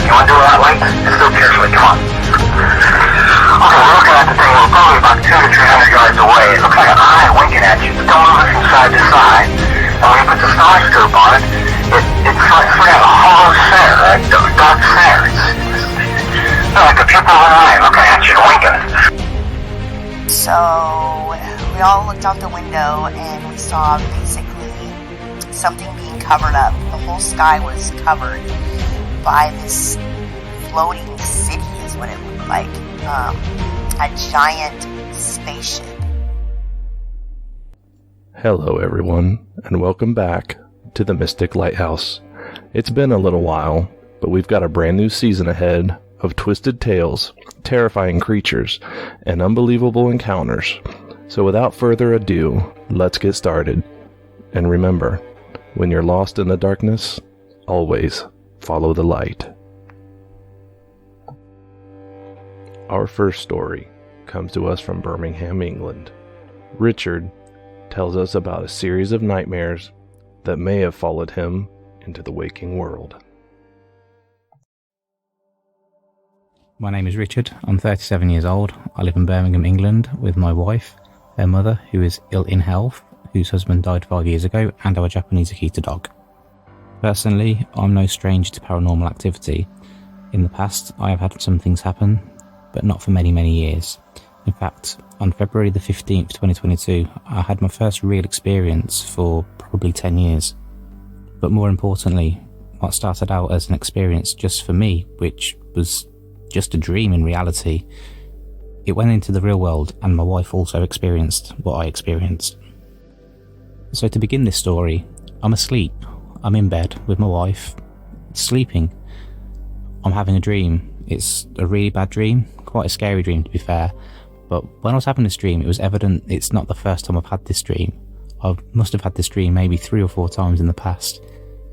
You want to do it that way? Just do it carefully. Come on. Okay, we're looking at the thing. We're probably about 200 to 300 yards away. It looks like an eye winking at you. But don't move it from side to side. And when you put the star scope on it, it's like a hollow center, a dark center. It's like a pupil of an eye looking at you and winking. So we all looked out the window and we saw basically something being covered up. The whole sky was covered by this floating city is what it looked like. A giant spaceship. Hello everyone, and welcome back to the Mystic Lighthouse. It's been a little while, but we've got a brand new season ahead of twisted tales, terrifying creatures, and unbelievable encounters. So without further ado, let's get started. And remember, when you're lost in the darkness, always follow the light. Our first story comes to us from Birmingham, England. Richard tells us about a series of nightmares that may have followed him into the waking world. My name is Richard. I'm 37 years old. I live in Birmingham, England with my wife, her mother, who is ill in health, whose husband died 5 years ago, and our Japanese Akita dog. Personally, I'm no stranger to paranormal activity. In the past, I have had some things happen, but not for many, many years. In fact, on February the 15th, 2022, I had my first real experience for probably 10 years. But more importantly, what started out as an experience just for me, which was just a dream in reality, it went into the real world and my wife also experienced what I experienced. So to begin this story, I'm asleep. I'm in bed with my wife, sleeping. I'm having a dream. It's a really bad dream, quite a scary dream to be fair, but when I was having this dream it was evident it's not the first time I've had this dream. I must have had this dream maybe 3 or 4 times in the past,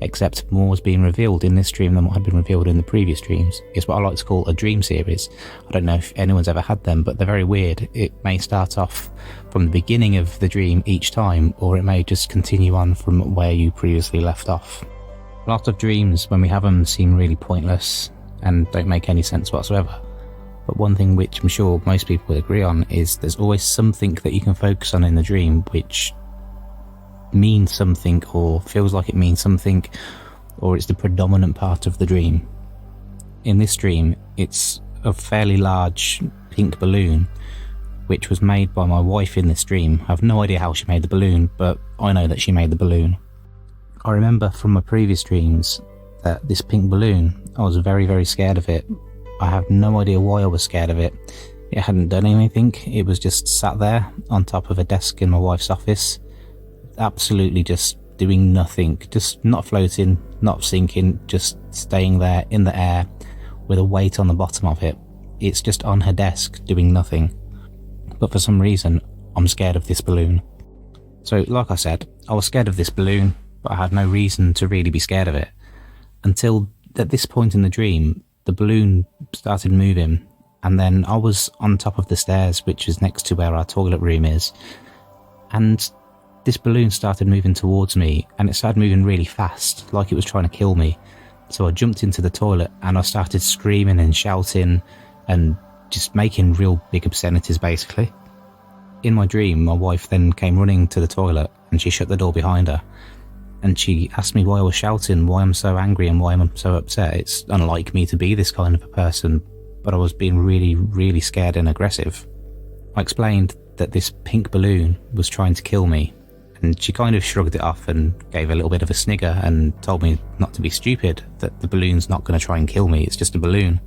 except more was being revealed in this dream than what had been revealed in the previous dreams. It's what I like to call a dream series. I don't know if anyone's ever had them, but they're very weird. It may start off from the beginning of the dream each time, or it may just continue on from where you previously left off. A lot of dreams, when we have them, seem really pointless and don't make any sense whatsoever. But one thing which I'm sure most people will agree on is there's always something that you can focus on in the dream which means something or feels like it means something, or it's the predominant part of the dream. In this dream, it's a fairly large pink balloon which was made by my wife in this dream. I have no idea how she made the balloon, but I know that she made the balloon. I remember from my previous dreams that this pink balloon, I was very, very scared of it. I have no idea why I was scared of it. It hadn't done anything. It was just sat there on top of a desk in my wife's office, absolutely just doing nothing, just not floating, not sinking, just staying there in the air with a weight on the bottom of it. It's just on her desk doing nothing. But for some reason, I'm scared of this balloon. So like I said, I was scared of this balloon, but I had no reason to really be scared of it. Until at this point in the dream, the balloon started moving, and then I was on top of the stairs, which is next to where our toilet room is, and this balloon started moving towards me, and it started moving really fast, like it was trying to kill me. So I jumped into the toilet and I started screaming and shouting and just making real big obscenities basically. In my dream, my wife then came running to the toilet and she shut the door behind her. And she asked me why I was shouting, why I'm so angry and why I'm so upset. It's unlike me to be this kind of a person, but I was being really, really scared and aggressive. I explained that this pink balloon was trying to kill me, and she kind of shrugged it off and gave a little bit of a snigger and told me not to be stupid, that the balloon's not going to try and kill me, it's just a balloon.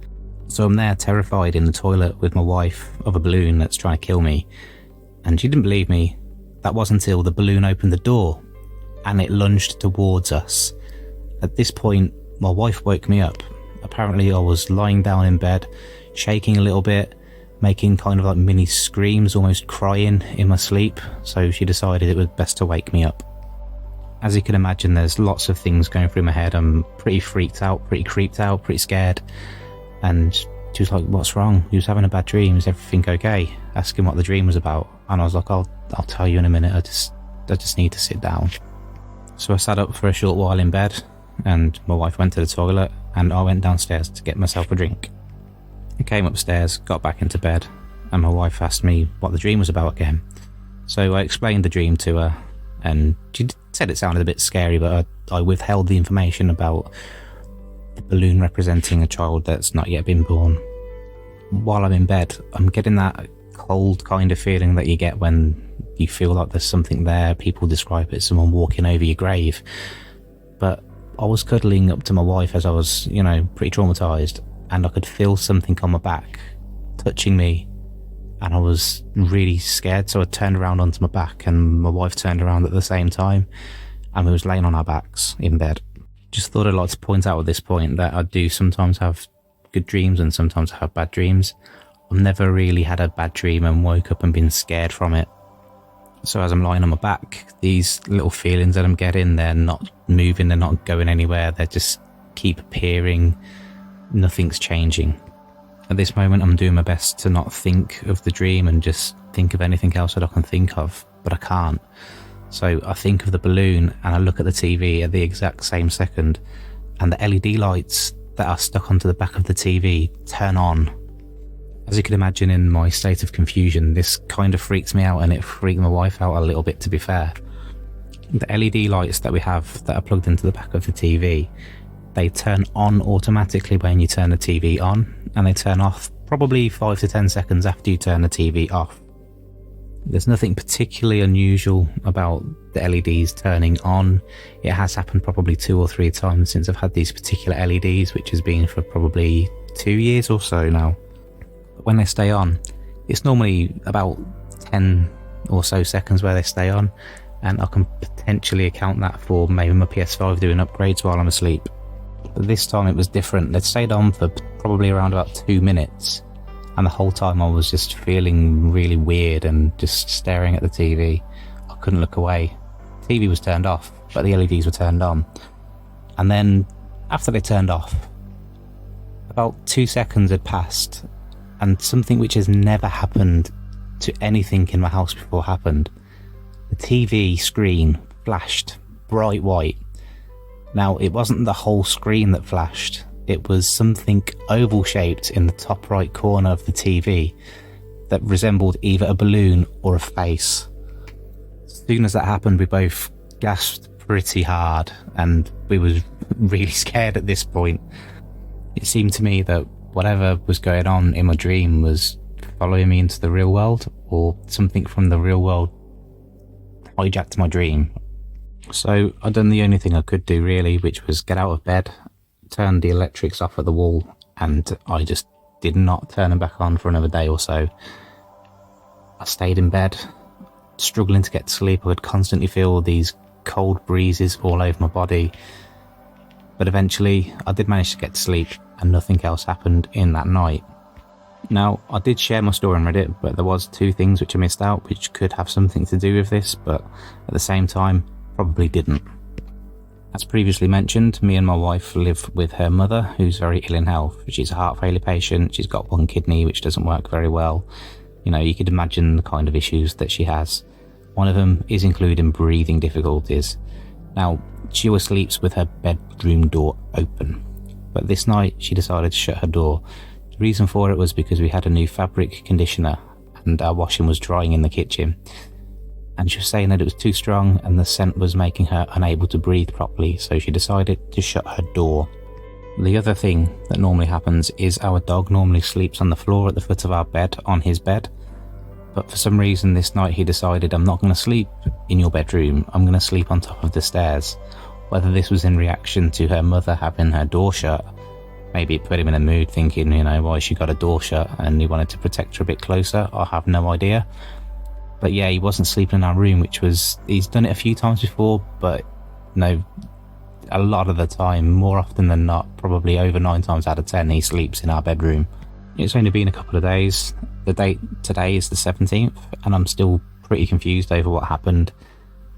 So I'm there terrified in the toilet with my wife of a balloon that's trying to kill me, and she didn't believe me. That wasn't until the balloon opened the door and it lunged towards us. At this point, my wife woke me up. Apparently I was lying down in bed, shaking a little bit, making kind of like mini screams, almost crying in my sleep, so she decided it was best to wake me up. As you can imagine, there's lots of things going through my head. I'm pretty freaked out, pretty creeped out, pretty scared. And she was like, "What's wrong? You was having a bad dream, is everything okay?" Asking what the dream was about. And I was like, I'll tell you in a minute, I just need to sit down. So I sat up for a short while in bed, and my wife went to the toilet, and I went downstairs to get myself a drink. I came upstairs, got back into bed, and my wife asked me what the dream was about again. So I explained the dream to her, and she said it sounded a bit scary, but I withheld the information about the balloon representing a child that's not yet been born. While I'm in bed, I'm getting that cold kind of feeling that you get when you feel like there's something there. People describe it as someone walking over your grave. But I was cuddling up to my wife as I was, pretty traumatised, and I could feel something on my back touching me, and I was really scared, so I turned around onto my back, and my wife turned around at the same time, and we was laying on our backs in bed. Just thought I'd like to point out at this point that I do sometimes have good dreams and sometimes I have bad dreams. I've never really had a bad dream and woke up and been scared from it. So as I'm lying on my back, these little feelings that I'm getting, they're not moving, they're not going anywhere, they just keep appearing. Nothing's changing. At this moment, I'm doing my best to not think of the dream and just think of anything else that I can think of, but I can't. So I think of the balloon and I look at the TV at the exact same second, and the LED lights that are stuck onto the back of the TV turn on. As you can imagine, in my state of confusion, this kind of freaks me out, and it freaked my wife out a little bit, to be fair. The LED lights that we have that are plugged into the back of the TV, they turn on automatically when you turn the TV on, and they turn off probably 5 to 10 seconds after you turn the TV off. There's nothing particularly unusual about the LEDs turning on. It has happened probably 2 or 3 times since I've had these particular LEDs, which has been for probably 2 years or so now. But when they stay on, it's normally about 10 or so seconds where they stay on, and I can potentially account that for maybe my PS5 doing upgrades while I'm asleep. But this time it was different. They stayed on for probably around about 2 minutes, and the whole time I was just feeling really weird and just staring at the TV. I couldn't look away. The TV was turned off, but the LEDs were turned on. And then, after they turned off, about 2 seconds had passed, and something which has never happened to anything in my house before happened. The TV screen flashed bright white. Now, it wasn't the whole screen that flashed. It was something oval-shaped in the top right corner of the TV that resembled either a balloon or a face. As soon as that happened, we both gasped pretty hard, and we was really scared at this point. It seemed to me that whatever was going on in my dream was following me into the real world, or something from the real world hijacked my dream. So I'd done the only thing I could do really, which was get out of bed, turn the electrics off at the wall, and I just did not turn them back on for another day or so. I stayed in bed, struggling to get to sleep. I could constantly feel these cold breezes all over my body, but eventually I did manage to get to sleep, and nothing else happened in that night. Now, I did share my story on Reddit, but there was 2 things which I missed out, which could have something to do with this, but at the same time, probably didn't. As previously mentioned, me and my wife live with her mother, who's very ill in health. She's a heart failure patient. She's got 1 kidney, which doesn't work very well. You could imagine the kind of issues that she has. One of them is including breathing difficulties. Now, she always sleeps with her bedroom door open, but this night she decided to shut her door. The reason for it was because we had a new fabric conditioner and our washing was drying in the kitchen. And she was saying that it was too strong and the scent was making her unable to breathe properly, so she decided to shut her door. The other thing that normally happens is our dog normally sleeps on the floor at the foot of our bed on his bed, but for some reason this night he decided, I'm not going to sleep in your bedroom, I'm going to sleep on top of the stairs. Whether this was in reaction to her mother having her door shut, maybe it put him in a mood thinking, why she got a door shut and he wanted to protect her a bit closer, I have no idea. But yeah, he wasn't sleeping in our room, he's done it a few times before, but a lot of the time, more often than not, probably over 9 times out of 10, he sleeps in our bedroom. It's only been a couple of days. The date today is the 17th, and I'm still pretty confused over what happened.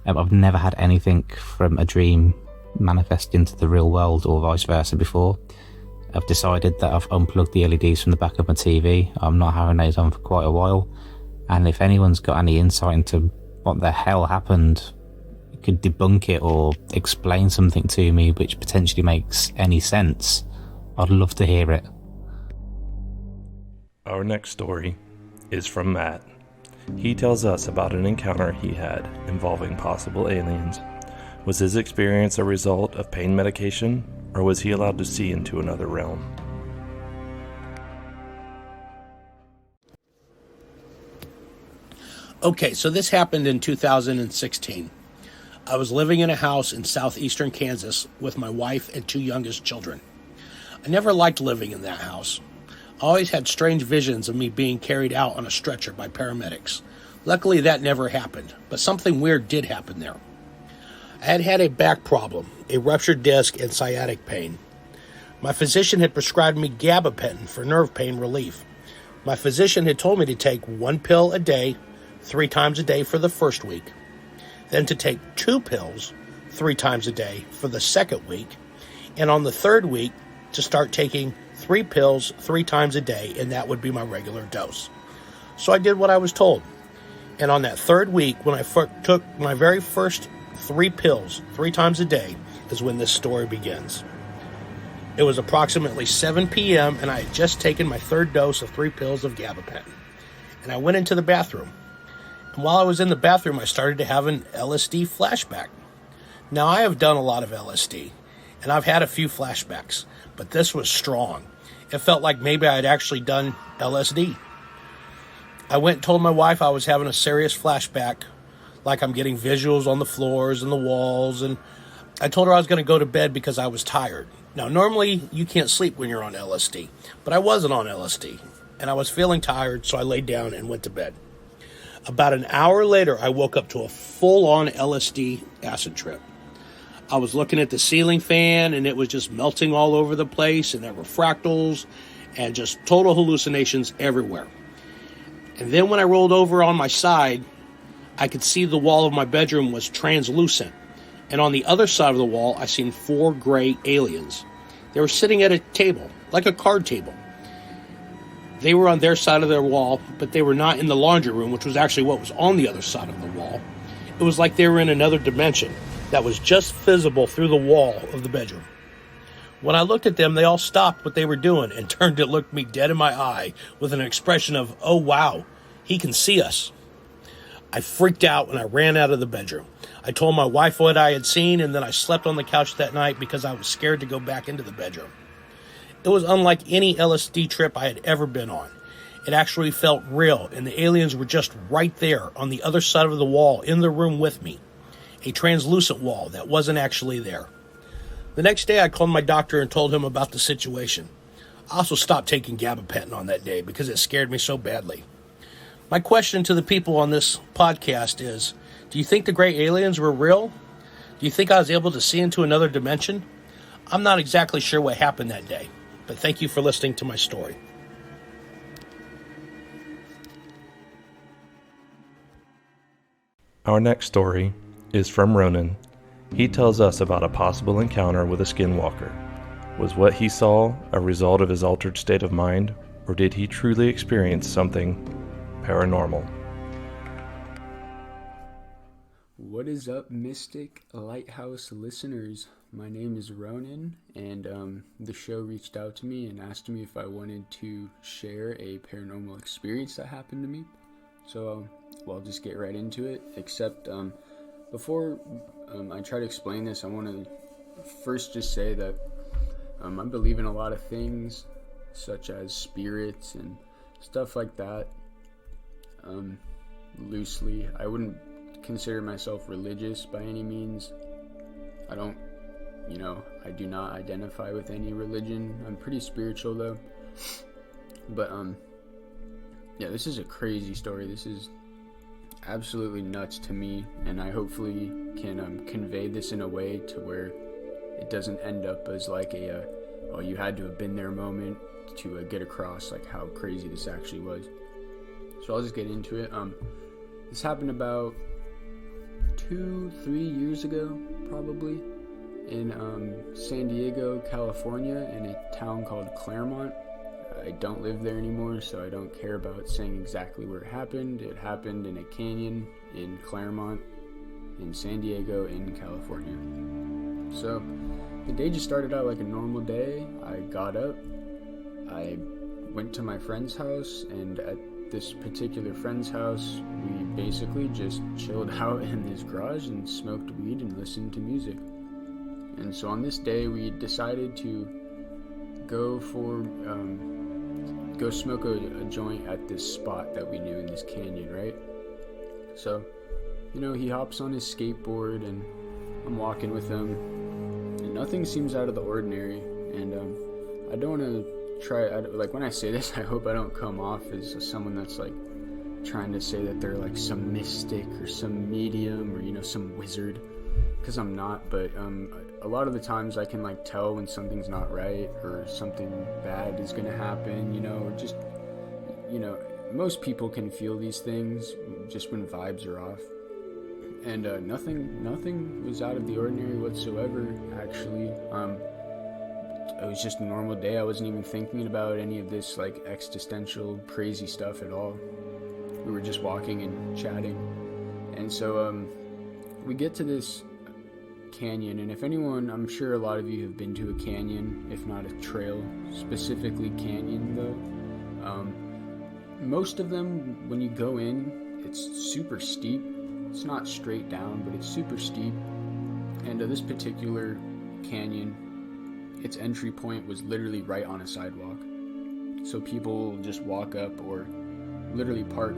I've never had anything from a dream manifest into the real world or vice versa before. I've decided that I've unplugged the LEDs from the back of my TV. I'm not having those on for quite a while. And if anyone's got any insight into what the hell happened, could debunk it or explain something to me which potentially makes any sense, I'd love to hear it. Our next story is from Matt. He tells us about an encounter he had involving possible aliens. Was his experience a result of pain medication, or was he allowed to see into another realm? Okay, so this happened in 2016. I was living in a house in southeastern Kansas with my wife and two youngest children. I never liked living in that house. I always had strange visions of me being carried out on a stretcher by paramedics. Luckily, that never happened, but something weird did happen there. I had had a back problem, a ruptured disc, and sciatic pain. My physician had prescribed me gabapentin for nerve pain relief. My physician had told me to take 1 pill a day, 3 times a day for the first week, then to take 2 pills 3 times a day for the second week, and on the third week to start taking 3 pills 3 times a day, and that would be my regular dose. So I did what I was told. And on that third week, when I took my very first 3 pills 3 times a day, is when this story begins. It was approximately 7 p.m. and I had just taken my third dose of 3 pills of gabapentin. And I went into the bathroom. And while I was in the bathroom, I started to have an LSD flashback. Now, I have done a lot of LSD, and I've had a few flashbacks, but this was strong. It felt like maybe I had actually done LSD. I went and told my wife I was having a serious flashback, like I'm getting visuals on the floors and the walls, and I told her I was going to go to bed because I was tired. Now, normally you can't sleep when you're on LSD, but I wasn't on LSD, and I was feeling tired, so I laid down and went to bed. About an hour later, I woke up to a full-on LSD acid trip. I was looking at the ceiling fan, and it was just melting all over the place, and there were fractals, and just total hallucinations everywhere. And then when I rolled over on my side, I could see the wall of my bedroom was translucent. And on the other side of the wall, I seen 4 gray aliens. They were sitting at a table, like a card table. They were on their side of their wall, but they were not in the laundry room, which was actually what was on the other side of the wall. It was like they were in another dimension that was just visible through the wall of the bedroom. When I looked at them, they all stopped what they were doing and turned to look me dead in my eye with an expression of, "Oh wow, he can see us." I freaked out and I ran out of the bedroom. I told my wife what I had seen, and then I slept on the couch that night because I was scared to go back into the bedroom. It was unlike any LSD trip I had ever been on. It actually felt real, and the aliens were just right there on the other side of the wall in the room with me. A translucent wall that wasn't actually there. The next day I called my doctor and told him about the situation. I also stopped taking gabapentin on that day because it scared me so badly. My question to the people on this podcast is, do you think the gray aliens were real? Do you think I was able to see into another dimension? I'm not exactly sure what happened that day, but thank you for listening to my story. Our next story is from Ronan. He tells us about a possible encounter with a skinwalker. Was what he saw a result of his altered state of mind, or did he truly experience something paranormal? What is up, Mystic Lighthouse listeners? My name is Ronan, and the show reached out to me and asked me if I wanted to share a paranormal experience that happened to me. So, I'll just get right into it, except before I try to explain this, I want to first just say that I believe in a lot of things, such as spirits and stuff like that, loosely. I wouldn't consider myself religious by any means. I do not identify with any religion. I'm pretty spiritual though. But yeah, this is a crazy story. This is absolutely nuts to me, and I hopefully can convey this in a way to where it doesn't end up as like oh, you had to have been there moment to get across like how crazy this actually was. So I'll just get into it. This happened about 2-3 years ago, probably, in San Diego, California, in a town called Claremont. I don't live there anymore, so I don't care about saying exactly where it happened. It happened in a canyon in Claremont, in San Diego, in California. So, the day just started out like a normal day. I got up, I went to my friend's house, and at this particular friend's house, we basically just chilled out in his garage and smoked weed and listened to music. And so on this day, we decided to go smoke a joint at this spot that we knew in this canyon, right? So, he hops on his skateboard, and I'm walking with him, and nothing seems out of the ordinary. And I don't want to when I say this, I hope I don't come off as someone that's like trying to say that they're like some mystic or some medium or some wizard, because I'm not. But a lot of the times I can like tell when something's not right or something bad is gonna happen, or just most people can feel these things just when vibes are off. And nothing was out of the ordinary whatsoever, actually. It was just a normal day. I wasn't even thinking about any of this like existential crazy stuff at all. We were just walking and chatting. And so we get to this canyon, and if anyone, I'm sure a lot of you have been to a canyon, if not a trail, specifically canyon though. Most of them, when you go in, it's super steep. It's not straight down, but it's super steep. And this particular canyon, its entry point was literally right on a sidewalk. So people just walk up or literally park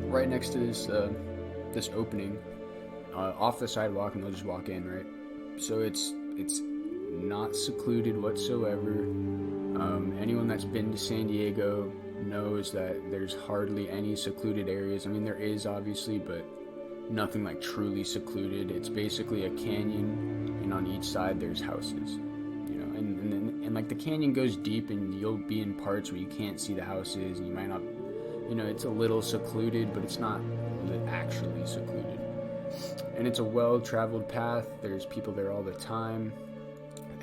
right next to this opening off the sidewalk, and they'll just walk in, right? So it's not secluded whatsoever. Anyone that's been to San Diego knows that there's hardly any secluded areas. I mean, there is obviously, but nothing like truly secluded. It's basically a canyon, and on each side there's houses. And like the canyon goes deep, and you'll be in parts where you can't see the houses, and you might not, it's a little secluded, but it's not actually secluded. And it's a well-traveled path. There's people there all the time,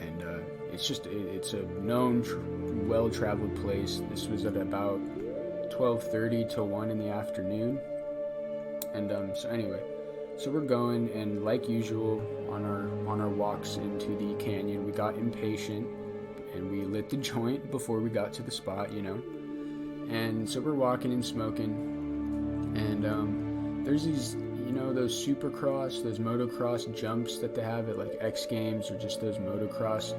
and it's a known, well-traveled place. This was at about 12:30 to 1 in the afternoon. And so we're going, and like usual on our walks into the canyon, we got impatient and we lit the joint before we got to the spot, And so we're walking and smoking, and there's these those supercross, those motocross jumps that they have at like X Games, or just those motocross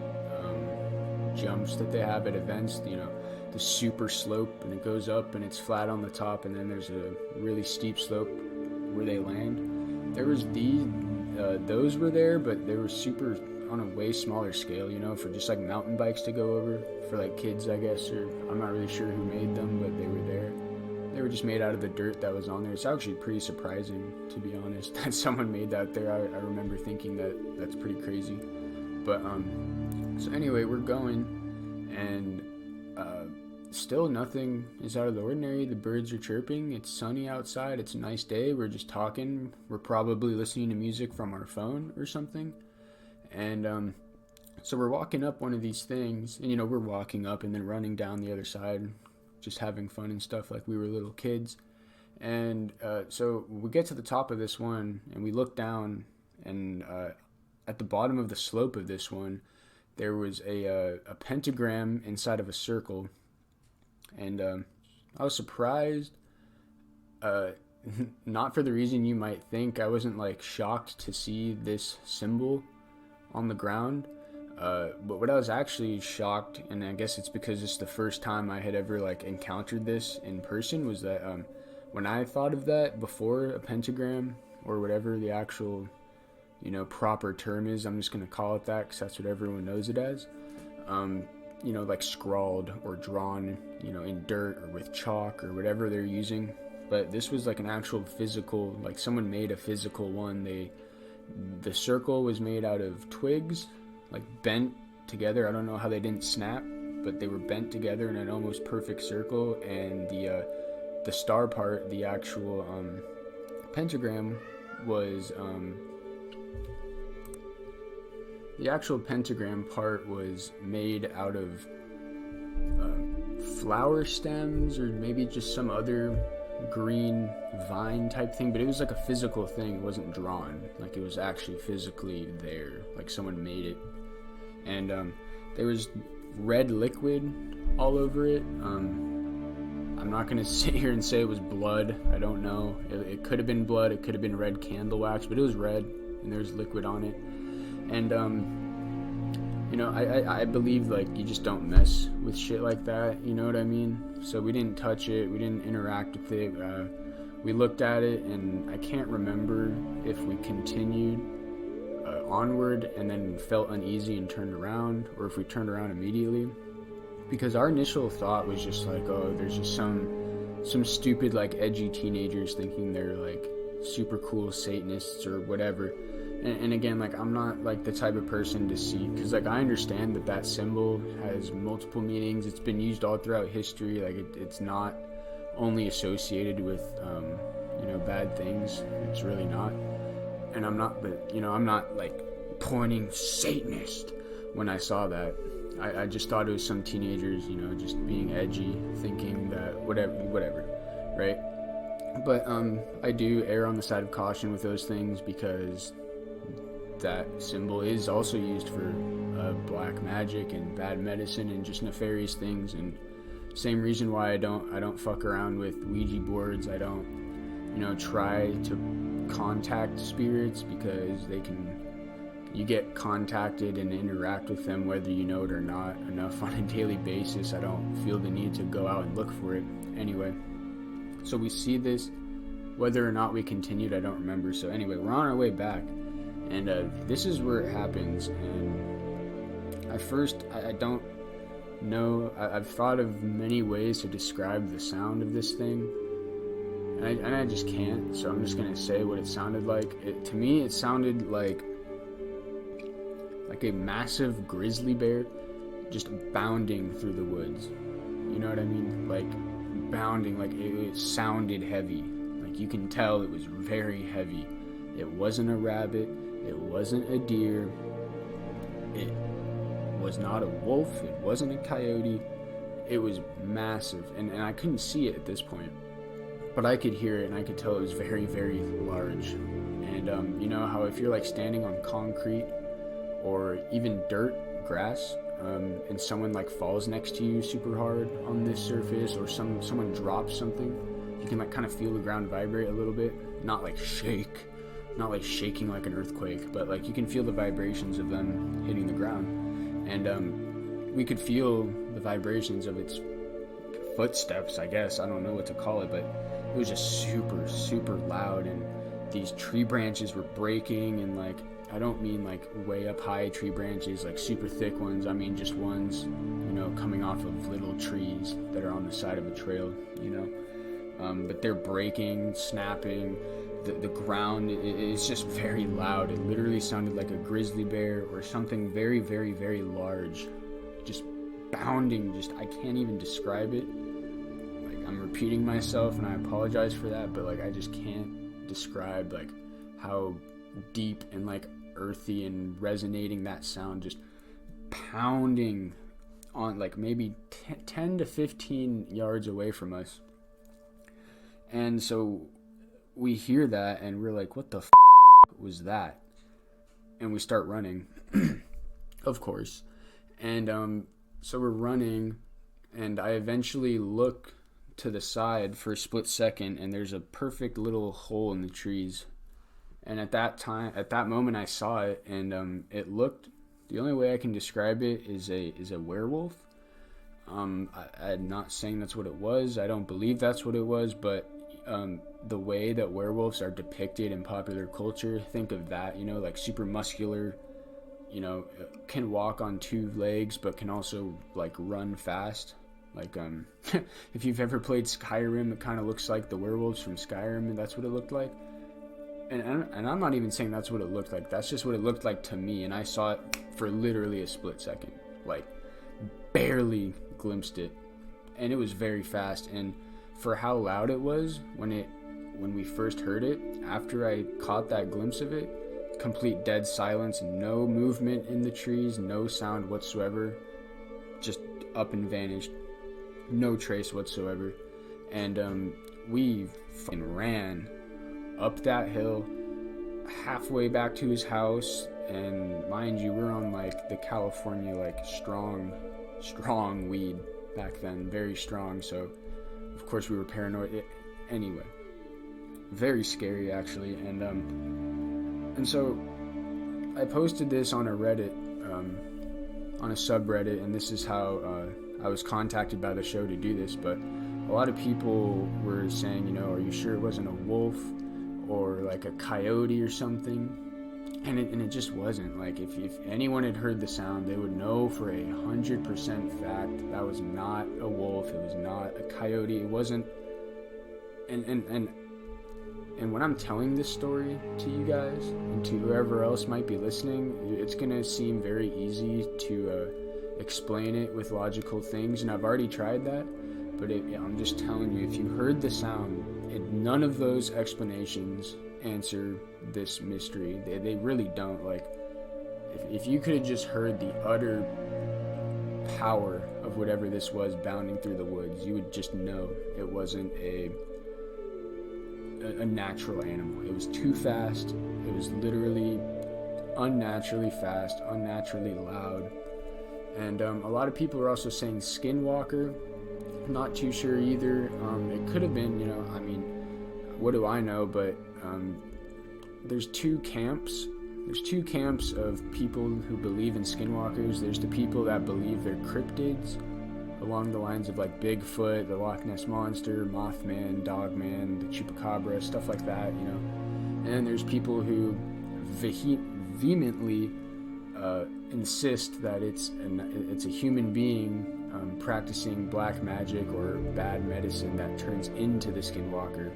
jumps that they have at events, the super slope, and it goes up and it's flat on the top, and then there's a really steep slope where they land. There was those were there, but they were super on a way smaller scale, for just like mountain bikes to go over for like kids, I guess, or I'm not really sure who made them, but they were there. They were just made out of the dirt that was on there. It's actually pretty surprising, to be honest, that someone made that there. I remember thinking that's pretty crazy. But so anyway, we're going, and still nothing is out of the ordinary. The birds are chirping. It's sunny outside. It's a nice day. We're just talking. We're probably listening to music from our phone or something. And so we're walking up one of these things, and we're walking up and then running down the other side, just having fun and stuff like we were little kids. And so we get to the top of this one, and we look down, and at the bottom of the slope of this one, there was a pentagram inside of a circle. And I was surprised, not for the reason you might think. I wasn't like shocked to see this symbol on the ground, but what I was actually shocked, and I guess it's because it's the first time I had ever like encountered this in person, was that when I thought of that before, a pentagram, or whatever the actual proper term is, I'm just gonna call it that because that's what everyone knows it as, like scrawled or drawn, in dirt or with chalk or whatever they're using. But this was like an actual physical, like someone made a physical one. The circle was made out of twigs, like bent together. I don't know how they didn't snap, but they were bent together in an almost perfect circle. And the star part, the actual pentagram, was the actual pentagram part was made out of flower stems, or maybe just some other green vine type thing, but it was like a physical thing. It wasn't drawn, like it was actually physically there, like someone made it. and there was red liquid all over it. I'm not gonna sit here and say it was blood. I don't know. It could have been blood. It could have been red candle wax, but it was red, and there was liquid on it. And you know, I believe like you just don't mess with shit like that. You know what I mean? So we didn't touch it. We didn't interact with it. We looked at it, and I can't remember if we continued onward and then felt uneasy and turned around, or if we turned around immediately. Because our initial thought was just like, oh, there's just some stupid like edgy teenagers thinking they're like super cool Satanists or whatever. And again, like, I'm not like the type of person to see, because like I understand that symbol has multiple meanings. It's been used all throughout history. Like it's not only associated with you know, bad things. It's really not. And I'm not like pointing Satanist when I saw that. I just thought it was some teenagers, you know, just being edgy, thinking that whatever, right? But I do err on the side of caution with those things, because that symbol is also used for black magic and bad medicine and just nefarious things. And same reason why I don't fuck around with Ouija boards. I don't, you know, try to contact spirits, because you get contacted and interact with them whether you know it or not enough on a daily basis. I don't feel the need to go out and look for it anyway. So we see this, whether or not we continued, I don't remember. So anyway, we're on our way back, and this is where it happens. And at first, I don't know. I've thought of many ways to describe the sound of this thing, and I just can't. So I'm just gonna say what it sounded like. To me, it sounded like a massive grizzly bear just bounding through the woods. You know what I mean? Like bounding, like it sounded heavy. Like you can tell it was very heavy. It wasn't a rabbit. It wasn't a deer. It was not a wolf. It wasn't a coyote. It was massive, and I couldn't see it at this point, but I could hear it, and I could tell it was very, very large. And you know how if you're like standing on concrete or even dirt, grass, and someone like falls next to you super hard on this surface, or someone drops something, you can like kind of feel the ground vibrate a little bit, not like shake, not like shaking like an earthquake, but like you can feel the vibrations of them hitting the ground. And we could feel the vibrations of its footsteps, I guess. I don't know what to call it, but it was just super, super loud. And these tree branches were breaking, and like, I don't mean like way up high tree branches, like super thick ones. I mean just ones, you know, coming off of little trees that are on the side of a trail, you know. But they're breaking, snapping. The ground is just very loud. It literally sounded like a grizzly bear or something very, very, very large, just bounding. Just, I can't even describe it. Like, I'm repeating myself, and I apologize for that, but like I just can't describe like how deep and like earthy and resonating that sound, just pounding on like maybe 10 to 15 yards away from us. And so we hear that, and we're like, what the was that? And we start running, of course. And so we're running, and I eventually look to the side for a split second, and there's a perfect little hole in the trees. And at that moment, I saw it, and it looked, the only way I can describe it is a werewolf. I'm not saying that's what it was. I don't believe that's what it was, but the way that werewolves are depicted in popular culture, think of that, you know, like super muscular, you know, can walk on two legs, but can also like run fast. Like, if you've ever played Skyrim, it kind of looks like the werewolves from Skyrim, and that's what it looked like. And I'm not even saying that's what it looked like. That's just what it looked like to me, and I saw it for literally a split second, like barely glimpsed it, and it was very fast. And for how loud it was when we first heard it, after I caught that glimpse of it, complete dead silence, no movement in the trees, no sound whatsoever, just up and vanished, no trace whatsoever. And we fucking ran up that hill, halfway back to his house, and mind you, we're on like the California like strong weed back then, very strong, so of course we were paranoid. Anyway, very scary actually. And so I posted this on a Reddit, on a subreddit, and this is how I was contacted by the show to do this. But a lot of people were saying, you know, are you sure it wasn't a wolf or like a coyote or something? And it just wasn't. Like, if anyone had heard the sound, they would know for 100% fact that was not a wolf. It was not a coyote. It wasn't. And when I'm telling this story to you guys and to whoever else might be listening, it's gonna seem very easy to explain it with logical things, and I've already tried that. But I'm just telling you, if you heard the sound, none of those explanations answer this mystery. They really don't. Like, if you could have just heard the utter power of whatever this was bounding through the woods, you would just know it wasn't a natural animal. It was too fast. It was literally unnaturally fast, unnaturally loud. And a lot of people are also saying skinwalker. Not too sure either. It could have been, you know, I mean, what do I know? But there's two camps. There's two camps of people who believe in skinwalkers. There's the people that believe they're cryptids, along the lines of like Bigfoot, the Loch Ness Monster, Mothman, Dogman, the Chupacabra, stuff like that, you know. And then there's people who vehemently insist that it's a human being practicing black magic or bad medicine that turns into the skinwalker.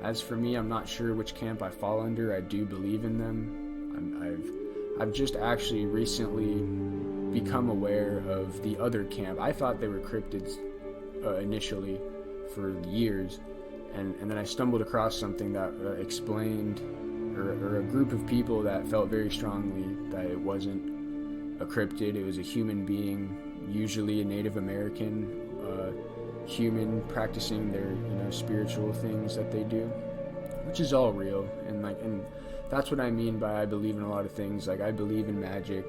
As for me, I'm not sure which camp I fall under. I do believe in them. I've just actually recently become aware of the other camp. I thought they were cryptids initially for years, and then I stumbled across something that explained, or a group of people that felt very strongly that it wasn't a cryptid. It was a human being, usually a Native American human, practicing their, you know, spiritual things that they do, which is all real. And that's what I mean by I believe in a lot of things. Like, I believe in magic,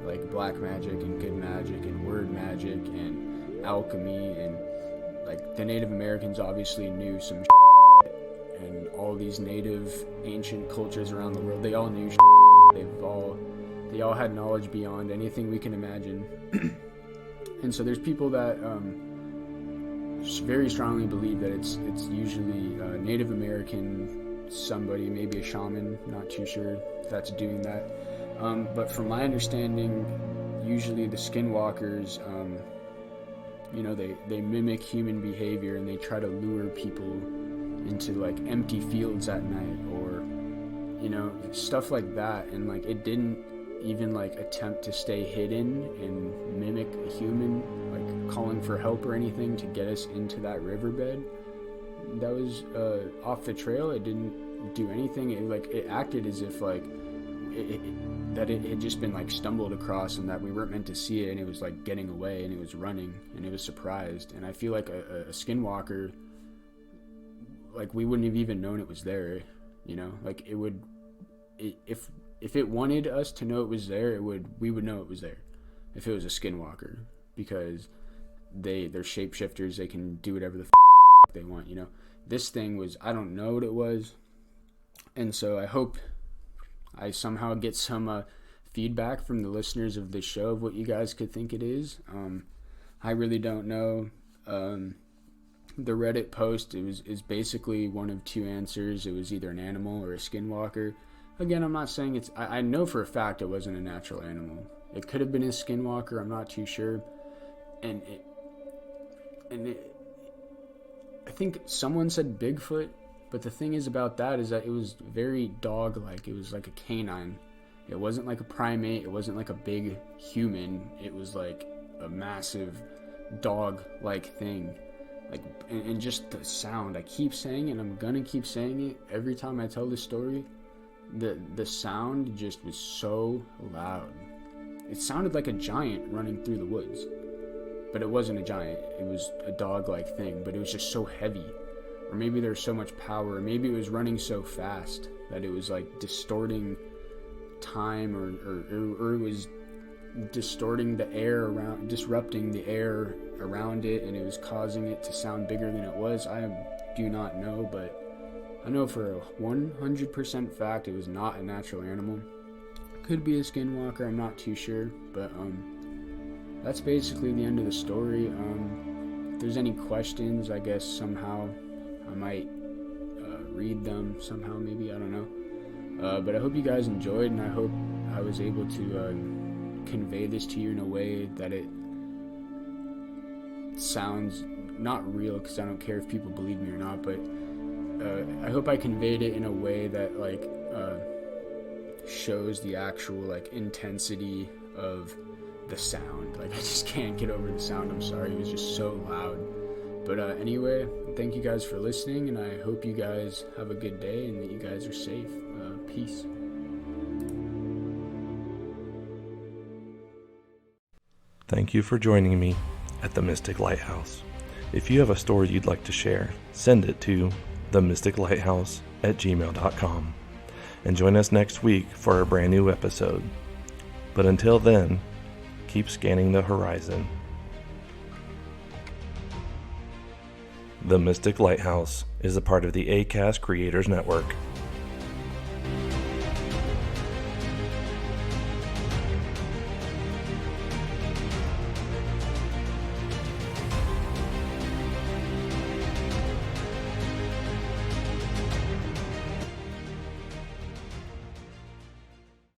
like black magic and good magic and word magic and alchemy, and like the Native Americans obviously knew some and all these native ancient cultures around the world, they all knew they all had knowledge beyond anything we can imagine. And so there's people that very strongly believe that it's usually Native American, somebody, maybe a shaman, not too sure if that's doing that. But from my understanding, usually the skinwalkers, you know, they mimic human behavior, and they try to lure people into like empty fields at night, or, you know, stuff like that. And like, it didn't even like attempt to stay hidden and mimic a human, like calling for help or anything to get us into that riverbed that was off the trail. It didn't do anything. It acted as if like that it had just been like stumbled across, and that we weren't meant to see it, and it was like getting away, and it was running, and it was surprised. And I feel like a skinwalker, like, we wouldn't have even known it was there, you know. Like, if it wanted us to know it was there, we would know it was there if it was a skinwalker, because they're shapeshifters. They can do whatever the they want, you know. This thing was, I don't know what it was, and so I hope I somehow get some feedback from the listeners of this show of what you guys could think it is. I really don't know. The Reddit post, is basically one of two answers. It was either an animal or a skinwalker. Again, I'm not saying it's... I know for a fact it wasn't a natural animal. It could have been a skinwalker. I'm not too sure. And I think someone said Bigfoot, but the thing is about that is that it was very dog-like. It was like a canine. It wasn't like a primate. It wasn't like a big human. It was like a massive dog-like thing. Like, and just the sound. I keep saying it, and I'm gonna keep saying it every time I tell this story. The sound just was so loud. It sounded like a giant running through the woods, but it wasn't a giant. It was a dog-like thing, but it was just so heavy, or maybe there's so much power, or maybe it was running so fast that it was like distorting time, or it was distorting the air around, disrupting the air around it, and it was causing it to sound bigger than it was. I do not know, but I know for a 100% fact it was not a natural animal. Could be a skinwalker, I'm not too sure, but that's basically the end of the story. If there's any questions, I guess somehow I might read them somehow, maybe, I don't know. But I hope you guys enjoyed, and I hope I was able to convey this to you in a way that it sounds not real, because I don't care if people believe me or not, but I hope I conveyed it in a way that like shows the actual like intensity of the sound. Like, I just can't get over the sound. I'm sorry, it was just so loud. But anyway, thank you guys for listening, and I hope you guys have a good day and that you guys are safe. Peace. Thank you for joining me at the Mystic Lighthouse. If you have a story you'd like to share, send it to themysticlighthouse@gmail.com, and join us next week for a brand new episode. But until then, keep scanning the horizon. The Mystic Lighthouse is a part of the Acast Creators Network.